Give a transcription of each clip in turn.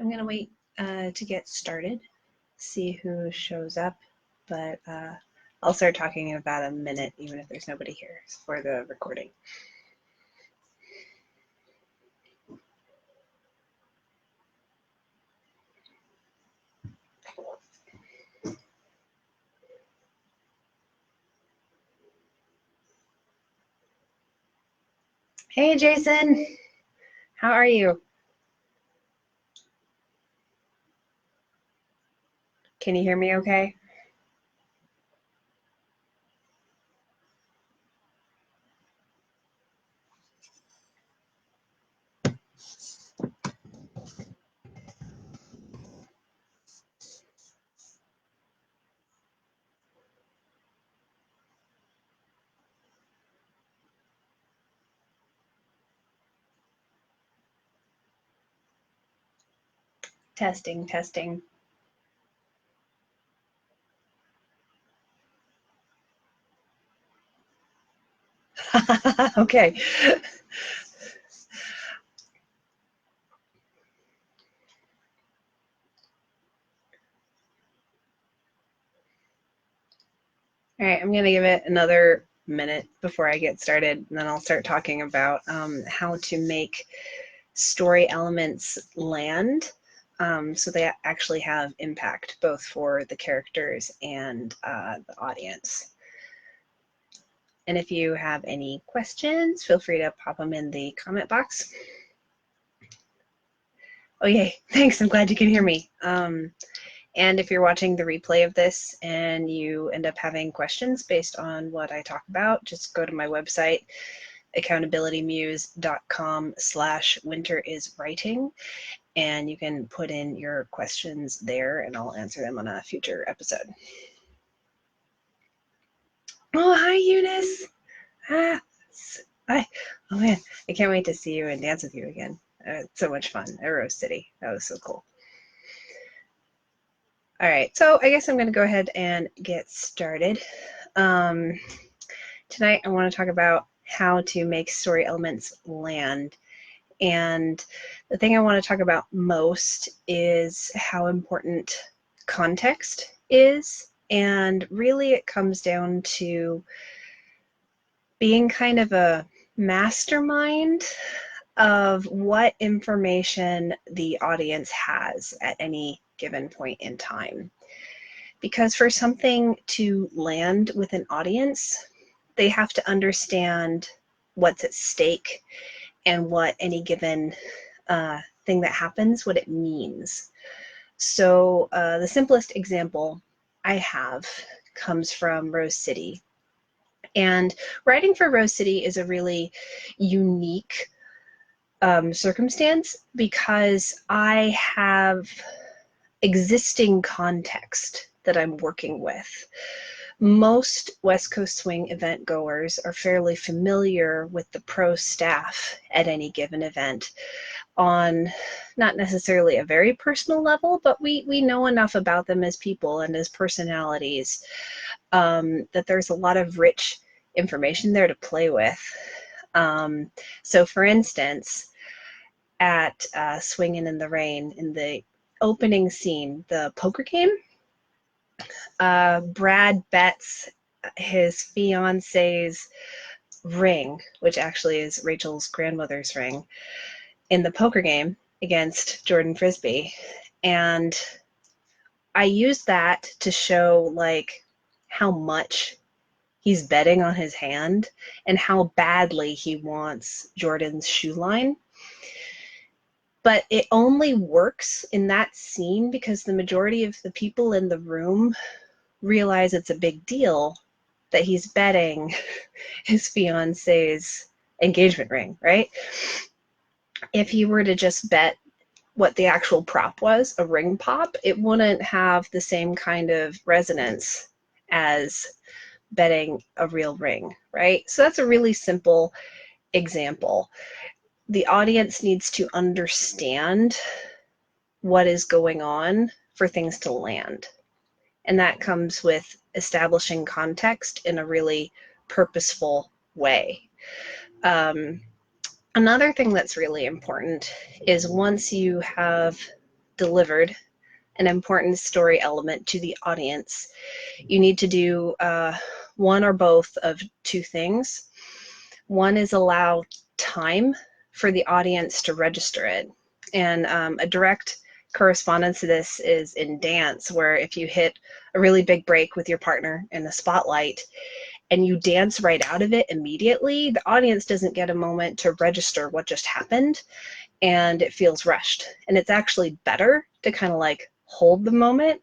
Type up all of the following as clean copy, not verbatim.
I'm going to wait to get started, see who shows up, but I'll start talking in about a minute, even if there's nobody here for the recording. Hey, Jason. How are you? Can you hear me okay? Testing, testing. Okay. All right, I'm going to give it another minute before I get started, and then I'll start talking about how to make story elements land so they actually have impact both for the characters and the audience. And if you have any questions, feel free to pop them in the comment box. Oh, yay. Thanks. I'm glad you can hear me. And if you're watching the replay of this and you end up having questions based on what I talk about, just go to my website, accountabilitymuse.com/winteriswriting, and you can put in your questions there and I'll answer them on a future episode. Oh, hi, Eunice. Hi. Oh man, I can't wait to see you and dance with you again. It's so much fun at Rose City. That was so cool. All right, so I guess I'm going to go ahead and get started. Tonight I want to talk about how to make story elements land. And the thing I want to talk about most is how important context is. And really it comes down to being kind of a mastermind of what information the audience has at any given point in time. Because for something to land with an audience, they have to understand what's at stake and what any given thing that happens, what it means. So the simplest example I have comes from Rose City. And writing for Rose City is a really unique circumstance because I have existing context that I'm working with. Most West Coast Swing event goers are fairly familiar with the pro staff at any given event on not necessarily a very personal level, but we know enough about them as people and as personalities that there's a lot of rich information there to play with. So for instance, at Swingin' in the Rain, in the opening scene, the poker game, Brad bets his fiance's ring, which actually is Rachel's grandmother's ring, in the poker game against Jordan Frisbee. And I used that to show like how much he's betting on his hand and how badly he wants Jordan's shoe line. But it only works in that scene because the majority of the people in the room realize it's a big deal that he's betting his fiance's engagement ring, right? If he were to just bet what the actual prop was, a ring pop, it wouldn't have the same kind of resonance as betting a real ring, right? So that's a really simple example. The audience needs to understand what is going on for things to land. And that comes with establishing context in a really purposeful way. Another thing that's really important is once you have delivered an important story element to the audience, you need to do one or both of two things. One is allow time for the audience to register it. And a direct correspondence to this is in dance, where if you hit a really big break with your partner in the spotlight and you dance right out of it immediately, the audience doesn't get a moment to register what just happened, and it feels rushed. And it's actually better to kind of like hold the moment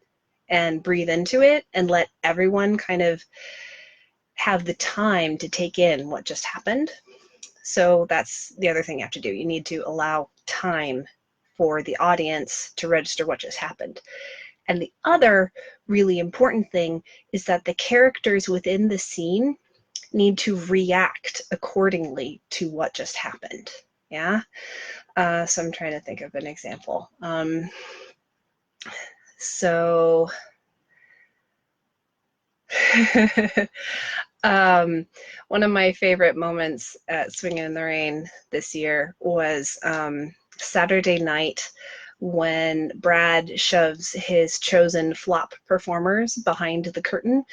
and breathe into it and let everyone kind of have the time to take in what just happened. So that's the other thing you have to do. You need to allow time for the audience to register what just happened. And the other really important thing is that the characters within the scene need to react accordingly to what just happened. Yeah. So I'm trying to think of an example. One of my favorite moments at Swingin' in the Rain this year was Saturday night when Brad shoves his chosen flop performers behind the curtain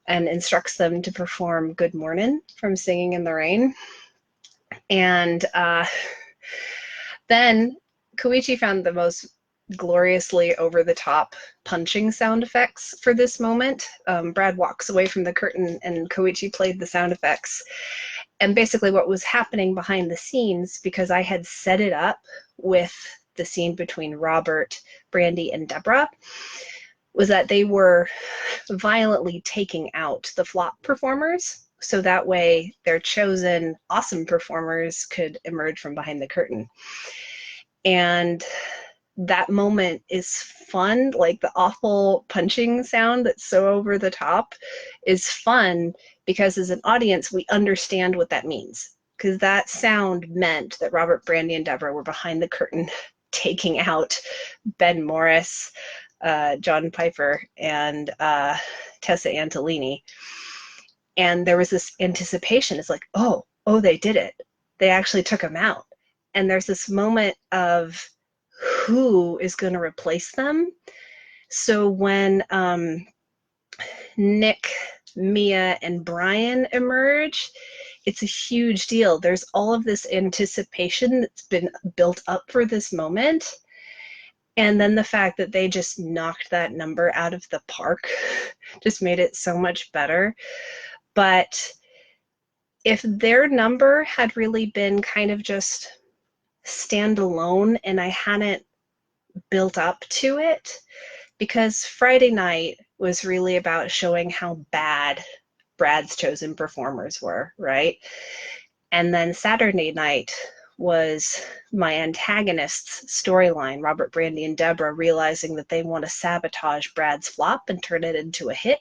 and instructs them to perform Good Mornin' from Singing in the Rain. And then Koichi found the most gloriously over-the-top punching sound effects for this moment. Brad walks away from the curtain and Koichi played the sound effects. And basically what was happening behind the scenes, because I had set it up with the scene between Robert, Brandy, and Deborah, was that they were violently taking out the flop performers, so that way their chosen awesome performers could emerge from behind the curtain. And that moment is fun. Like the awful punching sound that's so over the top is fun because as an audience, we understand what that means. Because that sound meant that Robert, Brandy, and Deborah were behind the curtain taking out Ben Morris, John Piper, and Tessa Antolini. And there was this anticipation. It's like, oh, they did it. They actually took him out. And there's this moment of who is going to replace them. So when Nick, Mia, and Brian emerge, it's a huge deal. There's all of this anticipation that's been built up for this moment. And then the fact that they just knocked that number out of the park just made it so much better. But if their number had really been kind of just standalone and I hadn't built up to it, because Friday night was really about showing how bad Brad's chosen performers were, right? And then Saturday night was my antagonist's storyline, Robert, Brandy, and Deborah realizing that they want to sabotage Brad's flop and turn it into a hit.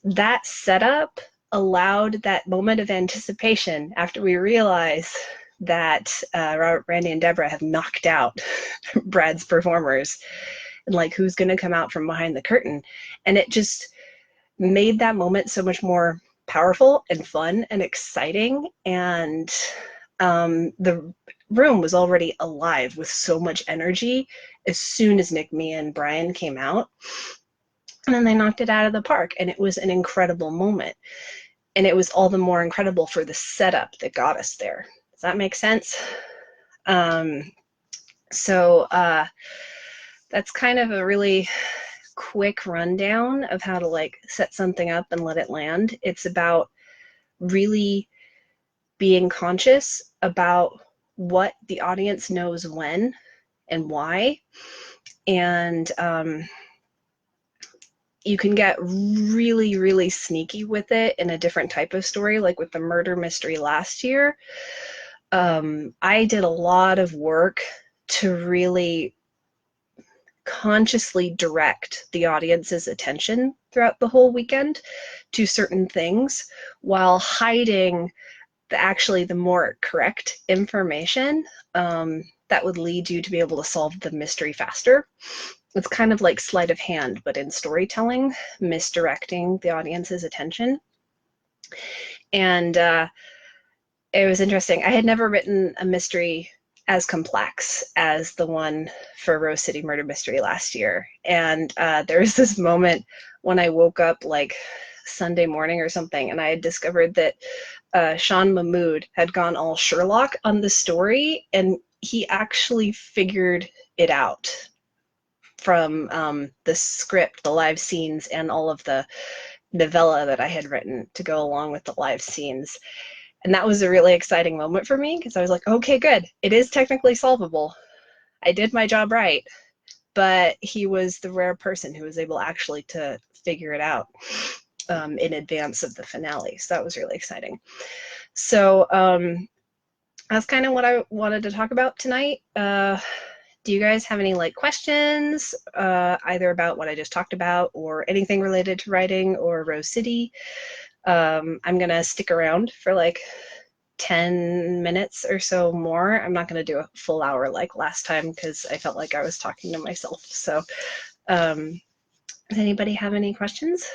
That setup allowed that moment of anticipation after we realize that Robert, Brandy, and Deborah have knocked out Brad's performers, and like who's going to come out from behind the curtain. And it just made that moment so much more powerful and fun and exciting. And the room was already alive with so much energy as soon as Nick, Mia, and Brian came out. And then they knocked it out of the park, and it was an incredible moment. And it was all the more incredible for the setup that got us there. Does that make sense? So that's kind of a really quick rundown of how to like set something up and let it land. It's about really being conscious about what the audience knows when and why. And you can get really, really sneaky with it in a different type of story, like with the murder mystery last year. I did a lot of work to really consciously direct the audience's attention throughout the whole weekend to certain things while hiding the more correct information that would lead you to be able to solve the mystery faster. It's kind of like sleight of hand, but in storytelling, misdirecting the audience's attention. And it was interesting. I had never written a mystery as complex as the one for Rose City Murder Mystery last year. And there was this moment when I woke up like Sunday morning or something, and I had discovered that Sean Mahmood had gone all Sherlock on the story, and he actually figured it out from the script, the live scenes, and all of the novella that I had written to go along with the live scenes. And that was a really exciting moment for me because I was like, okay, good. It is technically solvable. I did my job right. But he was the rare person who was able actually to figure it out in advance of the finale. So that was really exciting. So that's kind of what I wanted to talk about tonight. Do you guys have any like questions, either about what I just talked about or anything related to writing or Rose City? I'm gonna stick around for like 10 minutes or so more. I'm not gonna do a full hour like last time because I felt like I was talking to myself. So does anybody have any questions?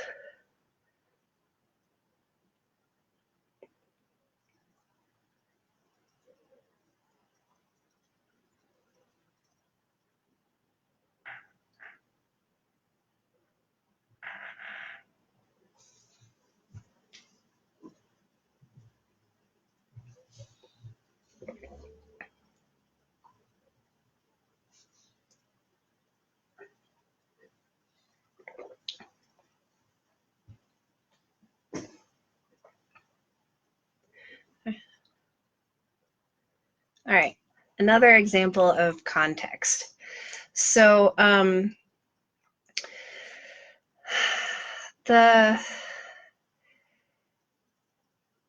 All right, another example of context. So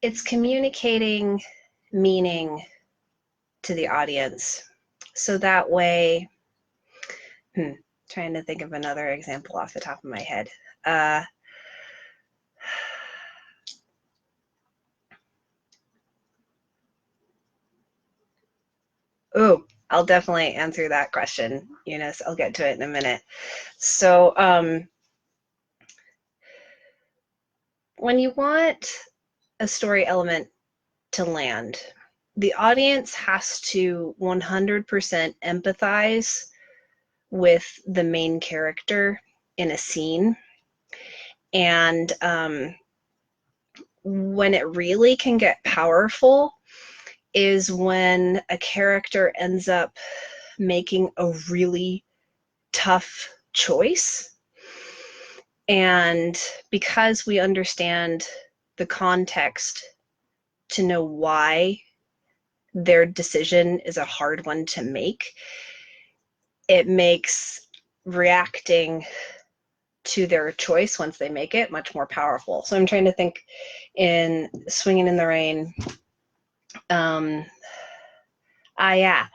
it's communicating meaning to the audience. So that way, trying to think of another example off the top of my head. Oh, I'll definitely answer that question, Eunice. I'll get to it in a minute. So when you want a story element to land, the audience has to 100% empathize with the main character in a scene. And when it really can get powerful is when a character ends up making a really tough choice. And because we understand the context to know why their decision is a hard one to make, it makes reacting to their choice once they make it much more powerful. So I'm trying to think in Swinging in the Rain. Yeah.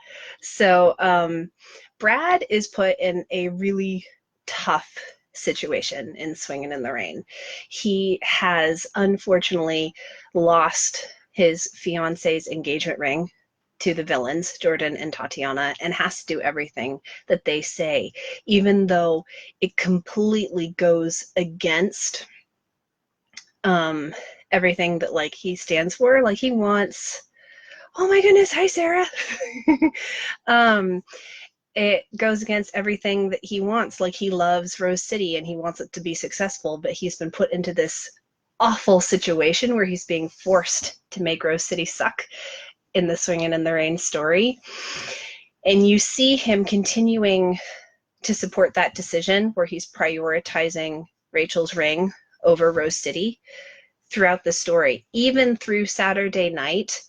So Brad is put in a really tough situation in Swinging in the Rain. He has unfortunately lost his fiance's engagement ring to the villains, Jordan and Tatiana, and has to do everything that they say, even though it completely goes against everything that like he stands for. Like he wants, oh my goodness, hi Sarah. It goes against everything that he wants. Like he loves Rose City and he wants it to be successful, but he's been put into this awful situation where he's being forced to make Rose City suck in the Swingin' in the Rain story. And you see him continuing to support that decision where he's prioritizing Rachel's ring over Rose City throughout the story, even through Saturday night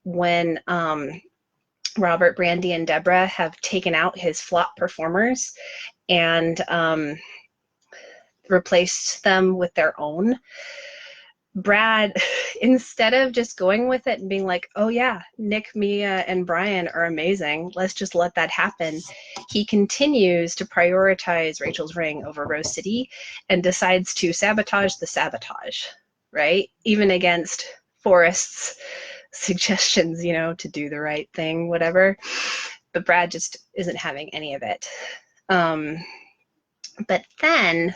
when Robert, Brandy, and Deborah have taken out his flop performers and replaced them with their own. Brad, instead of just going with it and being like, oh yeah, Nick, Mia, and Brian are amazing, let's just let that happen, he continues to prioritize Rachel's ring over Rose City and decides to sabotage the sabotage, right? Even against Forrest's suggestions, to do the right thing, whatever. But Brad just isn't having any of it. But then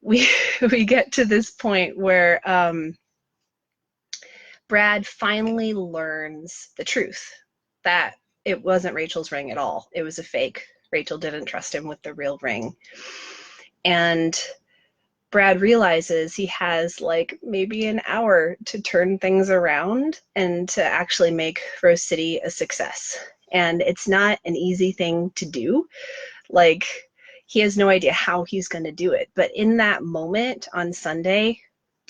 we get to this point where Brad finally learns the truth. that it wasn't Rachel's ring at all. It was a fake. Rachel didn't trust him with the real ring. And Brad realizes he has like maybe an hour to turn things around and to actually make Rose City a success. And it's not an easy thing to do. Like, he has no idea how he's going to do it. But in that moment on Sunday,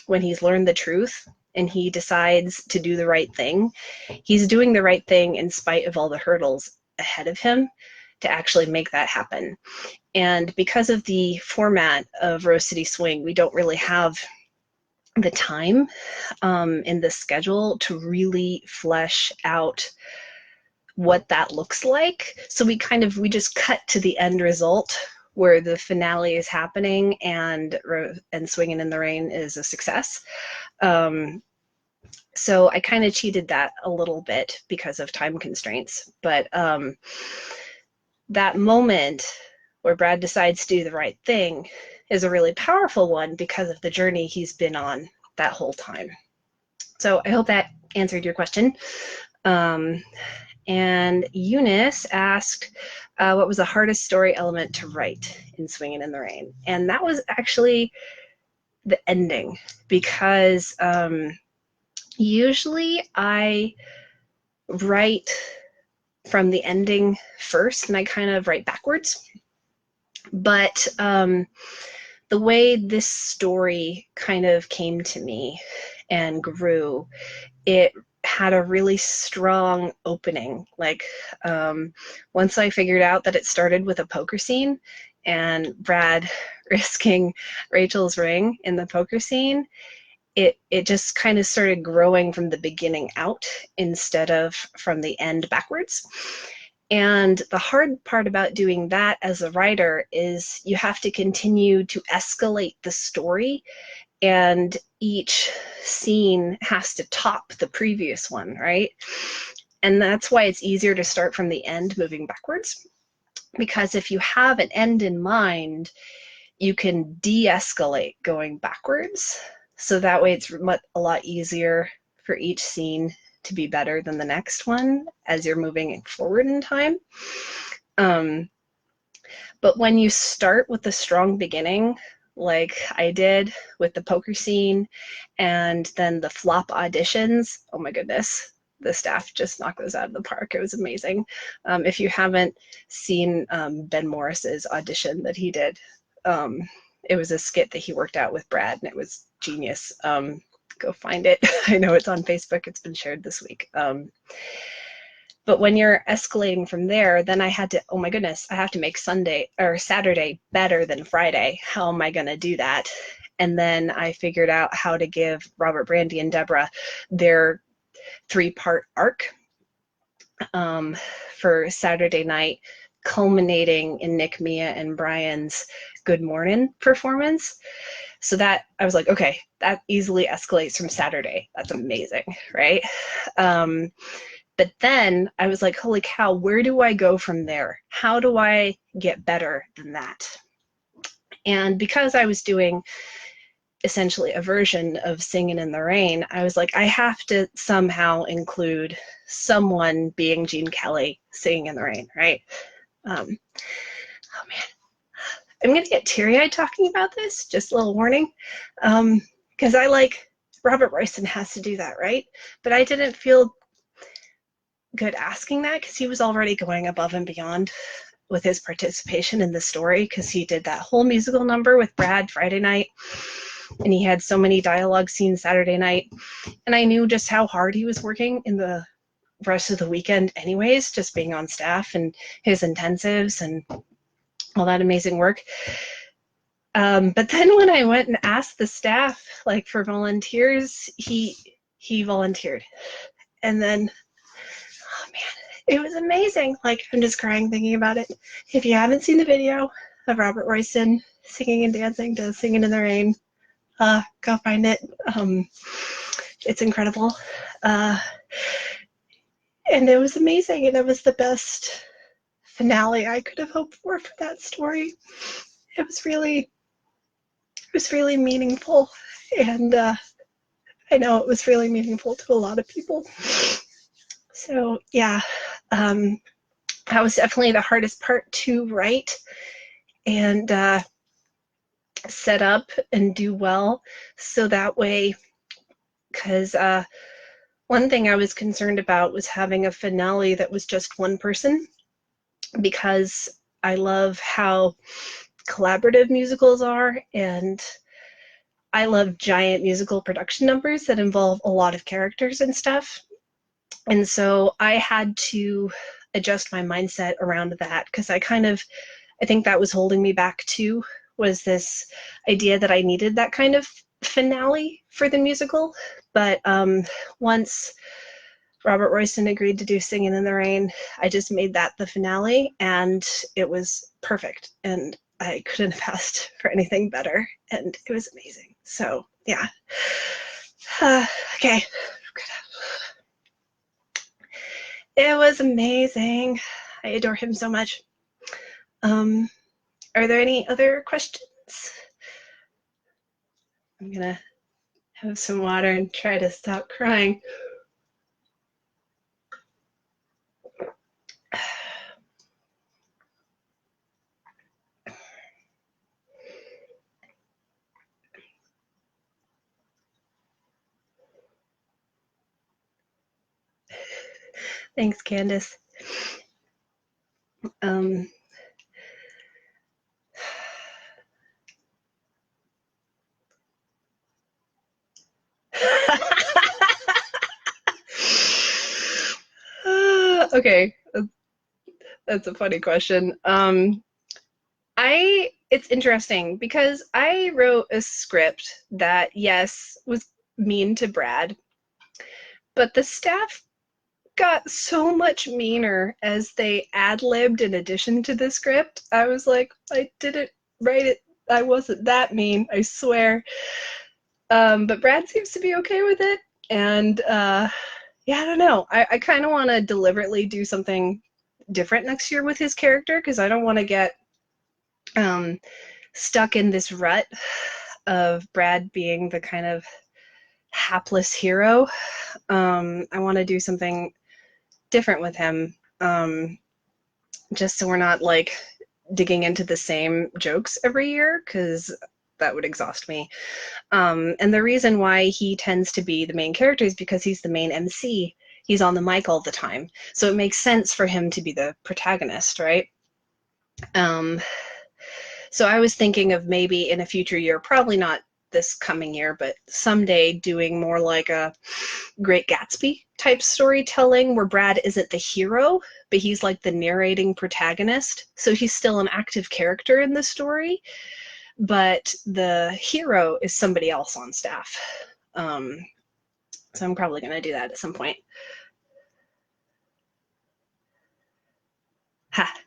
when he's learned the truth and he decides to do the right thing, he's doing the right thing in spite of all the hurdles ahead of him to actually make that happen. And because of the format of Rose City Swing, we don't really have the time in the schedule to really flesh out what that looks like. So we just cut to the end result where the finale is happening and Swinging in the Rain is a success. So I kind of cheated that a little bit because of time constraints. But that moment where Brad decides to do the right thing is a really powerful one because of the journey he's been on that whole time. So I hope that answered your question. And Eunice asked, what was the hardest story element to write in Swinging in the Rain? And that was actually the ending, because usually I write from the ending first and I kind of write backwards. But the way this story kind of came to me and grew, it had a really strong opening. Like, once I figured out that it started with a poker scene and Brad risking Rachel's ring in the poker scene, it just kind of started growing from the beginning out instead of from the end backwards. And the hard part about doing that as a writer is you have to continue to escalate the story, and each scene has to top the previous one, right? And that's why it's easier to start from the end moving backwards, because if you have an end in mind, you can de-escalate going backwards. So that way it's a lot easier for each scene to be better than the next one as you're moving forward in time. But when you start with a strong beginning, like I did with the poker scene and then the flop auditions, oh my goodness, the staff just knocked those out of the park. It was amazing. If you haven't seen Ben Morris's audition that he did, it was a skit that he worked out with Brad, and it was genius. Go find it. I know it's on Facebook. It's been shared this week. But when you're escalating from there, then I had to, oh my goodness, I have to make Sunday or Saturday better than Friday. How am I going to do that? And then I figured out how to give Robert, Brandy, and Deborah their 3-part arc for Saturday night, culminating in Nick, Mia, and Brian's Good Morning performance. So that I was like, okay, that easily escalates from Saturday. That's amazing, right? But then I was like, holy cow, where do I go from there? How do I get better than that? And because I was doing essentially a version of Singing in the Rain, I was like, I have to somehow include someone being Gene Kelly singing in the rain, right? Oh man, I'm gonna get teary-eyed talking about this, just a little warning, because I like, Robert Royston has to do that, right? But I didn't feel good asking that because he was already going above and beyond with his participation in the story, because he did that whole musical number with Brad Friday night, and he had so many dialogue scenes Saturday night, and I knew just how hard he was working in the rest of the weekend anyways, just being on staff and his intensives and all that amazing work. But then when I went and asked the staff like for volunteers, he volunteered, and then oh man, it was amazing. Like, I'm just crying thinking about it. If you haven't seen the video of Robert Royston singing and dancing to Singing in the Rain, go find it. It's incredible. And it was amazing, and it was the best finale I could have hoped for that story. It was really meaningful, and I know it was really meaningful to a lot of people. So yeah, that was definitely the hardest part to write and set up and do well. So that way, because one thing I was concerned about was having a finale that was just one person, because I love how collaborative musicals are, and I love giant musical production numbers that involve a lot of characters and stuff. And so I had to adjust my mindset around that, because I think that was holding me back too, was this idea that I needed that kind of finale for the musical. But once Robert Royston agreed to do Singing in the Rain, I just made that the finale, and it was perfect. And I couldn't have asked for anything better, and it was amazing. So, yeah. Okay. It was amazing. I adore him so much. Are there any other questions? I'm gonna have some water and try to stop crying. Thanks, Candace. Okay, that's a funny question. It's interesting because I wrote a script that, yes, was mean to Brad, but the staff got so much meaner as they ad-libbed in addition to the script. I was like, I didn't write it. I wasn't that mean, I swear. But Brad seems to be okay with it. And yeah, I don't know. I kind of want to deliberately do something different next year with his character, because I don't want to get stuck in this rut of Brad being the kind of hapless hero. I want to do something different with him, just so we're not like digging into the same jokes every year, because that would exhaust me. And the reason why he tends to be the main character is because he's the main MC. He's on the mic all the time. So it makes sense for him to be the protagonist, right? So I was thinking of maybe in a future year, probably not this coming year, but someday doing more like a Great Gatsby type storytelling where Brad isn't the hero, but he's like the narrating protagonist. So he's still an active character in the story, but the hero is somebody else on staff. So I'm probably going to do that at some point.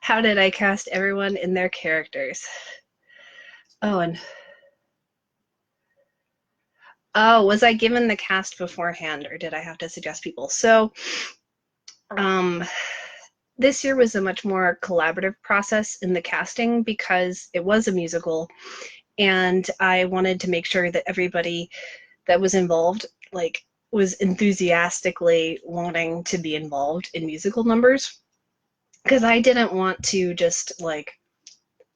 How did I cast everyone in their characters? Was I given the cast beforehand, or did I have to suggest people? So this year was a much more collaborative process in the casting because it was a musical, and I wanted to make sure that everybody that was involved was enthusiastically wanting to be involved in musical numbers, because I didn't want to just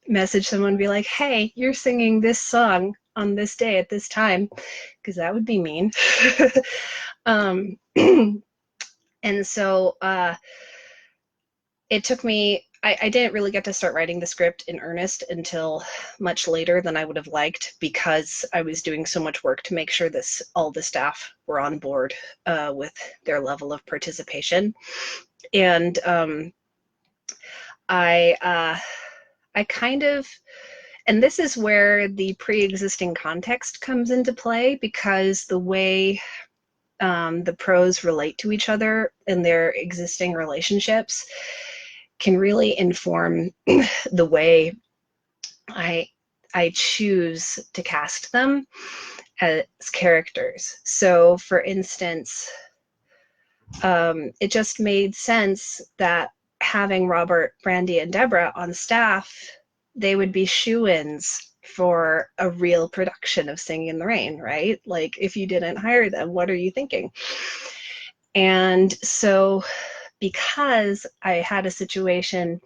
message someone and be like, hey, you're singing this song on this day at this time, because that would be mean. And so it took me, I didn't really get to start writing the script in earnest until much later than I would have liked, because I was doing so much work to make sure all the staff were on board with their level of participation. And I kind of, and this is where the pre-existing context comes into play, because the way the pros relate to each other in their existing relationships can really inform the way I choose to cast them as characters. So, for instance, it just made sense that having Robert, Brandy, and Deborah on staff, they would be shoo-ins for a real production of Singing in the Rain, right? Like, if you didn't hire them, what are you thinking? And so because I had a situation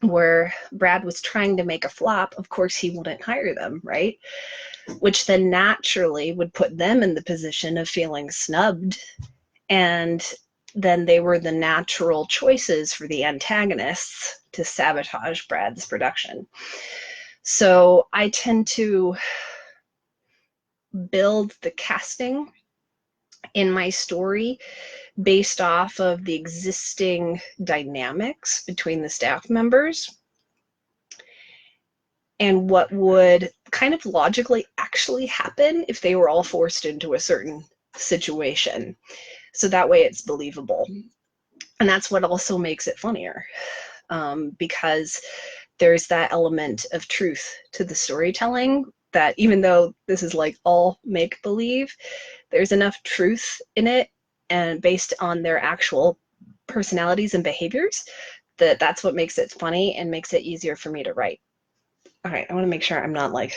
where Brad was trying to make a flop, of course he wouldn't hire them, right? Which then naturally would put them in the position of feeling snubbed. And then they were the natural choices for the antagonists to sabotage Brad's production. So I tend to build the casting in my story based off of the existing dynamics between the staff members and what would kind of logically actually happen if they were all forced into a certain situation. So that way it's believable. And that's what also makes it funnier, because there's that element of truth to the storytelling that even though this is like all make-believe, there's enough truth in it and based on their actual personalities and behaviors that's what makes it funny and makes it easier for me to write. All right, I want to make sure I'm not like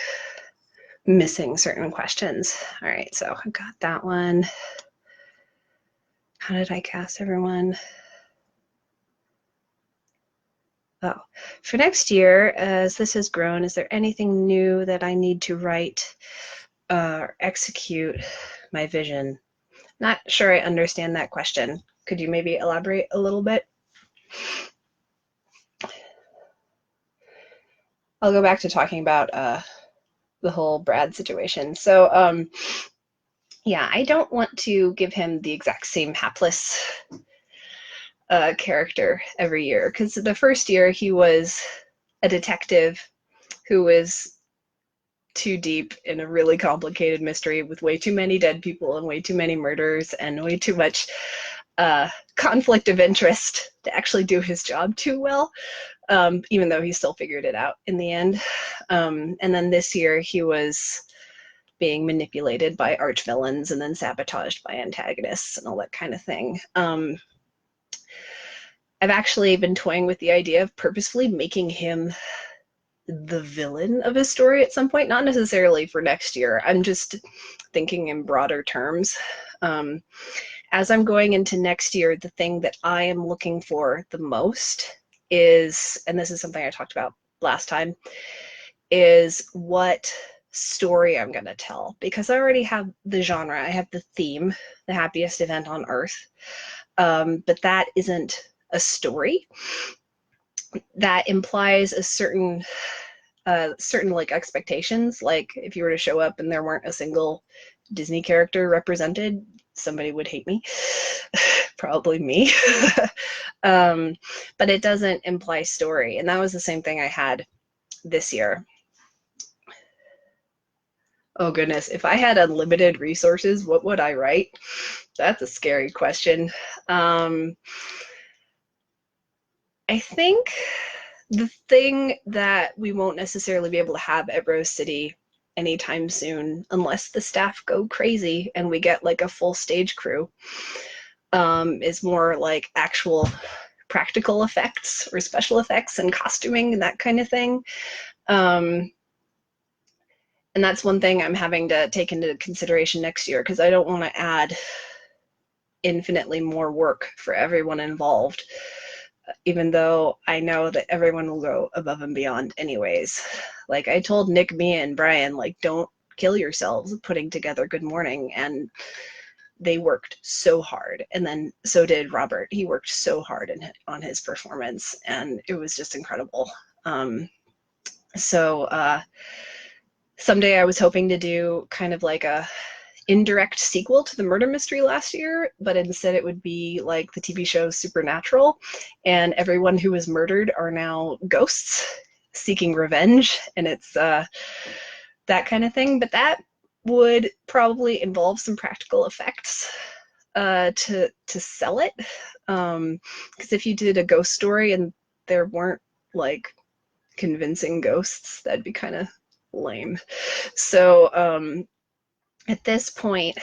missing certain questions. All right, so I got that one. How did I cast everyone? Oh, for next year, as this has grown, is there anything new that I need to write or execute my vision? Not sure I understand that question. Could you maybe elaborate a little bit? I'll go back to talking about the whole Brad situation. So, yeah, I don't want to give him the exact same hapless character every year, because the first year he was a detective who was too deep in a really complicated mystery with way too many dead people and way too many murders and way too much conflict of interest to actually do his job too well, even though he still figured it out in the end. And then this year he was being manipulated by archvillains and then sabotaged by antagonists and all that kind of thing. I've actually been toying with the idea of purposefully making him the villain of his story at some point, not necessarily for next year. I'm just thinking in broader terms. As I'm going into next year, the thing that I am looking for the most is, and this is something I talked about last time, is what story I'm going to tell. Because I already have the genre, I have the theme, the happiest event on earth, but that isn't a story. That implies a certain like expectations. Like if you were to show up and there weren't a single Disney character represented, somebody would hate me. Probably me. But it doesn't imply story. And that was the same thing I had this year. Oh goodness, if I had unlimited resources, what would I write? That's a scary question. I think the thing that we won't necessarily be able to have at Rose City anytime soon, unless the staff go crazy and we get like a full stage crew, is more like actual practical effects or special effects and costuming and that kind of thing. And that's one thing I'm having to take into consideration next year, because I don't want to add infinitely more work for everyone involved, even though I know that everyone will go above and beyond anyways. Like I told Nick, Mia, and Brian, like, don't kill yourselves putting together Good Morning, and they worked so hard. And then so did Robert. He worked so hard on his performance, and it was just incredible. Someday I was hoping to do kind of like a indirect sequel to the murder mystery last year, but instead it would be like the TV show Supernatural, and everyone who was murdered are now ghosts seeking revenge, and it's that kind of thing. But that would probably involve some practical effects to sell it, because if you did a ghost story and there weren't like convincing ghosts, that'd be kind of lame. So at this point,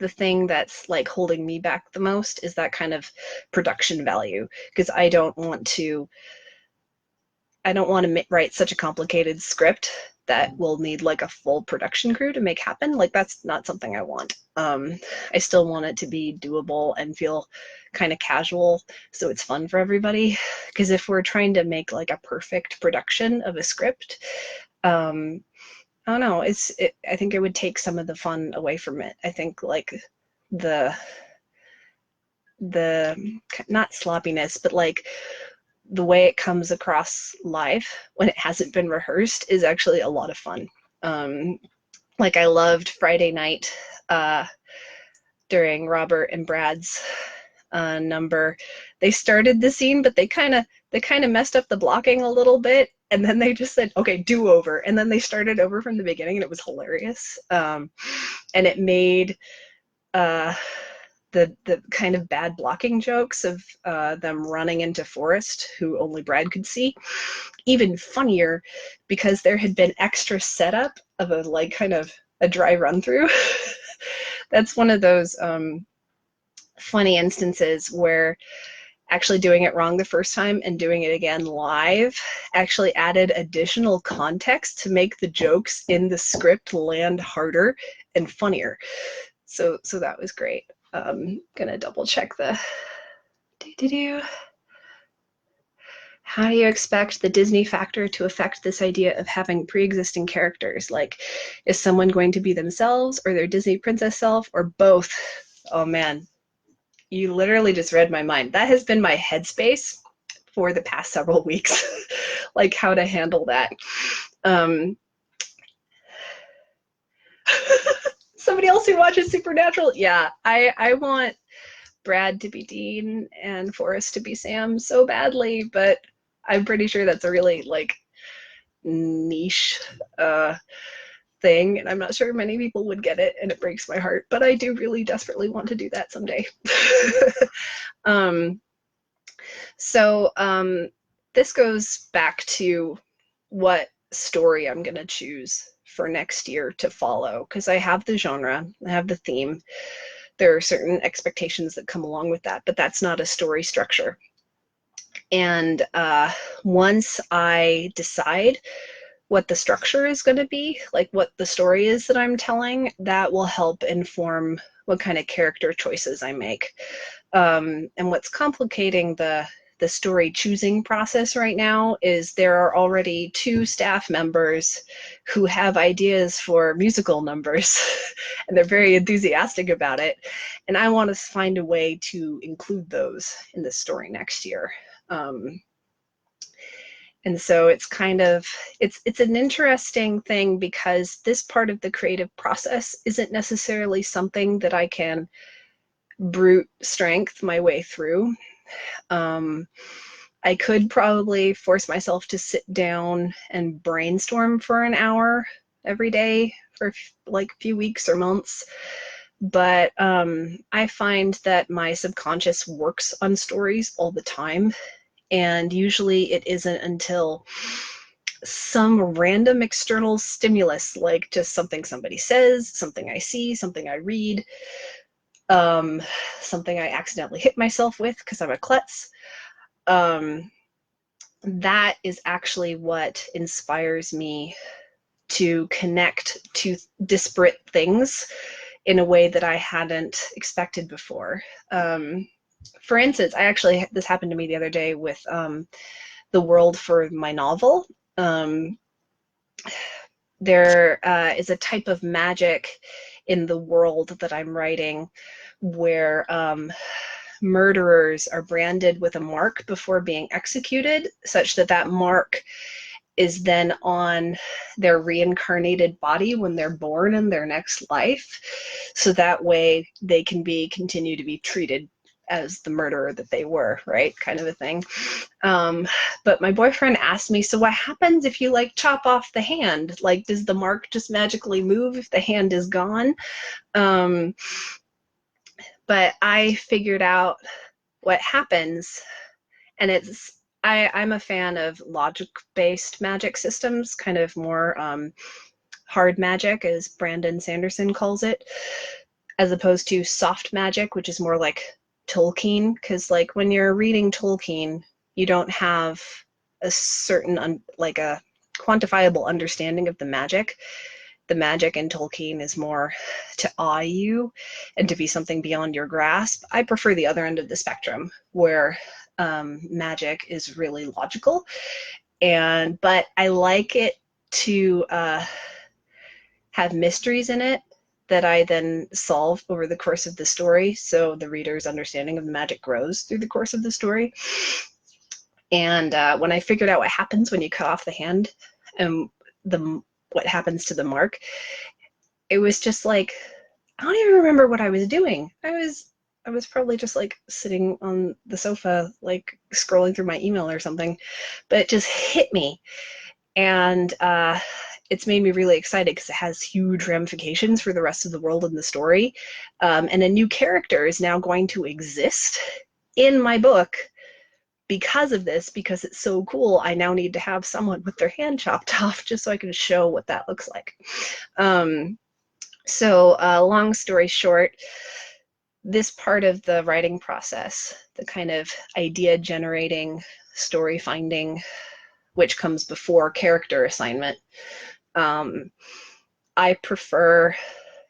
the thing that's like holding me back the most is that kind of production value, because I don't want to write such a complicated script that will need like a full production crew to make happen. Like that's not something I want. I still want it to be doable and feel kind of casual, so it's fun for everybody. Because if we're trying to make like a perfect production of a script, I don't know. I think it would take some of the fun away from it. I think like the not sloppiness, but like the way it comes across live when it hasn't been rehearsed is actually a lot of fun. Like I loved Friday night during Robert and Brad's number. They started the scene, but they kind of messed up the blocking a little bit, and then they just said, "Okay, do over," and then they started over from the beginning, and it was hilarious. And it made the kind of bad blocking jokes of them running into Forrest, who only Brad could see, even funnier because there had been extra setup of a like kind of a dry run through. That's one of those funny instances where actually doing it wrong the first time and doing it again live actually added additional context to make the jokes in the script land harder and funnier. So that was great. Gonna double check the How do you expect the Disney factor to affect this idea of having pre-existing characters? Like, is someone going to be themselves or their Disney princess self or both? Oh man, you literally just read my mind. That has been my headspace for the past several weeks, like how to handle that. Somebody else who watches Supernatural? Yeah, I want Brad to be Dean and Forrest to be Sam so badly, but I'm pretty sure that's a really like niche thing, and I'm not sure many people would get it, and it breaks my heart, but I do really desperately want to do that someday. This goes back to what story I'm going to choose for next year to follow, because I have the genre, I have the theme, there are certain expectations that come along with that, but that's not a story structure. And once I decide what the structure is going to be, like what the story is that I'm telling, that will help inform what kind of character choices I make. And what's complicating the story choosing process right now is there are already 2 staff members who have ideas for musical numbers and they're very enthusiastic about it, and I want to find a way to include those in the story next year. And so it's kind of it's an interesting thing because this part of the creative process isn't necessarily something that I can brute strength my way through. I could probably force myself to sit down and brainstorm for an hour every day for like a few weeks or months, but I find that my subconscious works on stories all the time, and usually it isn't until some random external stimulus, like just something somebody says, something I see, something I read, something I accidentally hit myself with because I'm a klutz. That is actually what inspires me to connect to disparate things in a way that I hadn't expected before. For instance, this happened to me the other day with the world for my novel. There is a type of magic in the world that I'm writing where murderers are branded with a mark before being executed, such that that mark is then on their reincarnated body when they're born in their next life, so that way they can continue to be treated as the murderer that they were, right? Kind of a thing. But my boyfriend asked me, so what happens if you like chop off the hand? Like, does the mark just magically move if the hand is gone? But I figured out what happens, and I'm a fan of logic-based magic systems, kind of more hard magic, as Brandon Sanderson calls it, as opposed to soft magic, which is more like Tolkien, because like when you're reading Tolkien, you don't have a certain like a quantifiable understanding of the magic. The magic in Tolkien is more to awe you and to be something beyond your grasp. I prefer the other end of the spectrum, where magic is really logical, but I like it to have mysteries in it that I then solve over the course of the story, so the reader's understanding of the magic grows through the course of the story. And when I figured out what happens when you cut off the hand and what happens to the mark, it was just like, I don't even remember what I was doing. I was probably just like sitting on the sofa, like scrolling through my email or something, but it just hit me. And it's made me really excited because it has huge ramifications for the rest of the world and the story. And a new character is now going to exist in my book because of this, because it's so cool. I now need to have someone with their hand chopped off just so I can show what that looks like. So long story short, this part of the writing process, the kind of idea generating, story finding, which comes before character assignment, I prefer,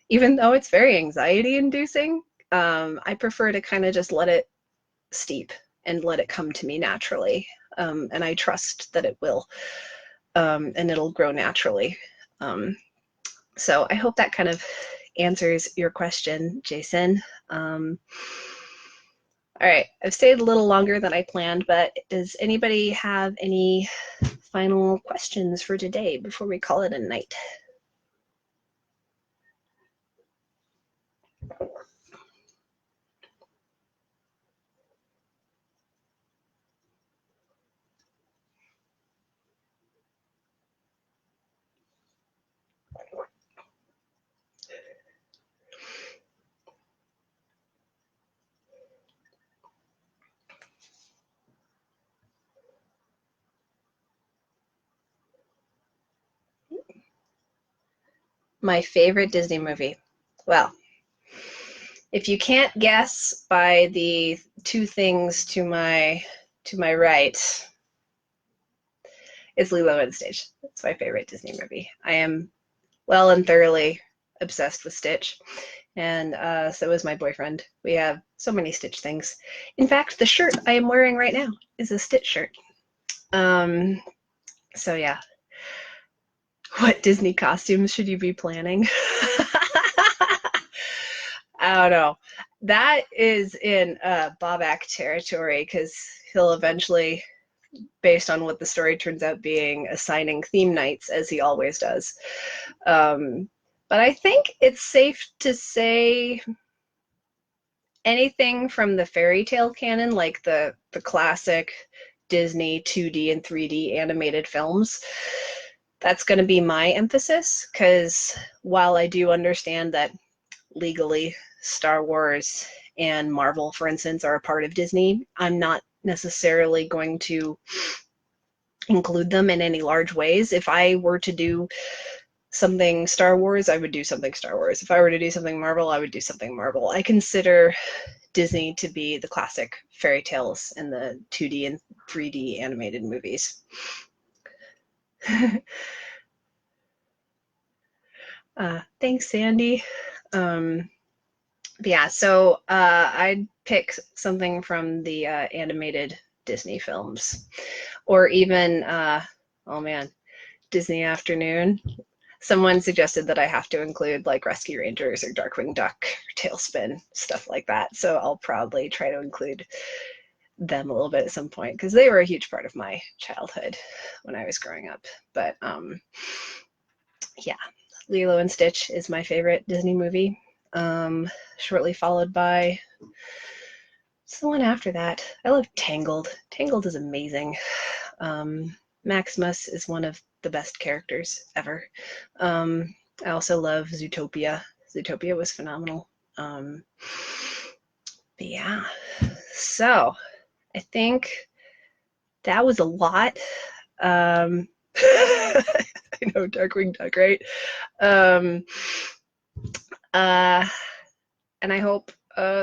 even though it's very anxiety inducing, I prefer to kind of just let it steep and let it come to me naturally. And I trust that it will, and it'll grow naturally. So I hope that kind of answers your question, Jason. All right, I've stayed a little longer than I planned, but does anybody have any final questions for today before we call it a night? My favorite Disney movie. Well, if you can't guess by the two things to my right, it's Lilo and Stitch. It's my favorite Disney movie. I am well and thoroughly obsessed with Stitch, and so is my boyfriend. We have so many Stitch things. In fact, the shirt I am wearing right now is a Stitch shirt. So yeah. What Disney costumes should you be planning? I don't know. That is in Bobak territory, because he'll eventually, based on what the story turns out being, assigning theme nights, as he always does. But I think it's safe to say anything from the fairy tale canon, like the classic Disney 2D and 3D animated films. That's going to be my emphasis, because while I do understand that legally Star Wars and Marvel, for instance, are a part of Disney, I'm not necessarily going to include them in any large ways. If I were to do something Star Wars, I would do something Star Wars. If I were to do something Marvel, I would do something Marvel. I consider Disney to be the classic fairy tales and the 2D and 3D animated movies. Thanks, Sandy. Yeah, so I'd pick something from the animated Disney films, or even, oh man, Disney Afternoon. Someone suggested that I have to include like Rescue Rangers or Darkwing Duck, or Tailspin, stuff like that. So I'll probably try to include them a little bit at some point, because they were a huge part of my childhood when I was growing up. But yeah, Lilo and Stitch is my favorite Disney movie. Shortly followed by, what's the one after that? I love Tangled. Tangled is amazing. Maximus is one of the best characters ever. I also love Zootopia. Zootopia was phenomenal. But yeah, so I think that was a lot. I know, Darkwing Duck, right? And I hope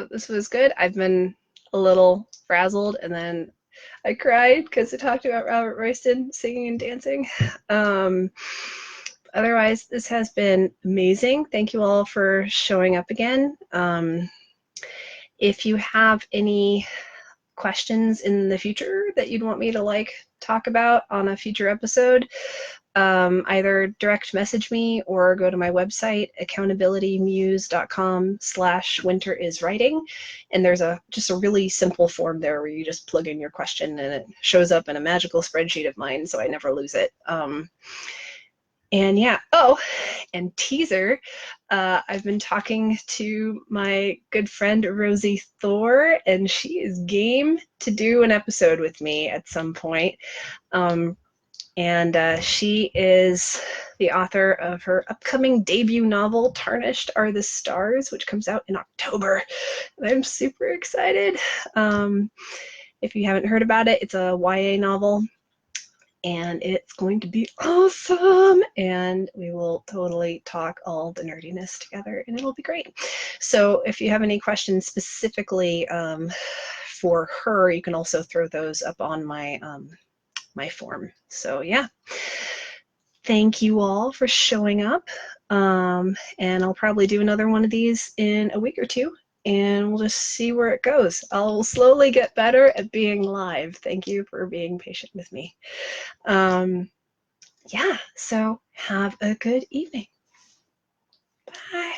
this was good. I've been a little frazzled, and then I cried because I talked about Robert Royston singing and dancing. Otherwise, this has been amazing. Thank you all for showing up again. If you have any questions in the future that you'd want me to talk about on a future episode, either direct message me or go to my website, accountabilitymuse.com/winteriswriting. And there's just a really simple form there where you just plug in your question and it shows up in a magical spreadsheet of mine, so I never lose it. And yeah, and teaser, I've been talking to my good friend Rosie Thor, and she is game to do an episode with me at some point. And she is the author of her upcoming debut novel, Tarnished Are the Stars, which comes out in October. And I'm super excited. If you haven't heard about it, it's a YA novel. And it's going to be awesome, and we will totally talk all the nerdiness together, and it'll be great. So if you have any questions specifically for her, you can also throw those up on my my form. So yeah, thank you all for showing up, and I'll probably do another one of these in a week or two, and we'll just see where it goes. I'll slowly get better at being live. Thank you for being patient with me. Yeah, so have a good evening. Bye.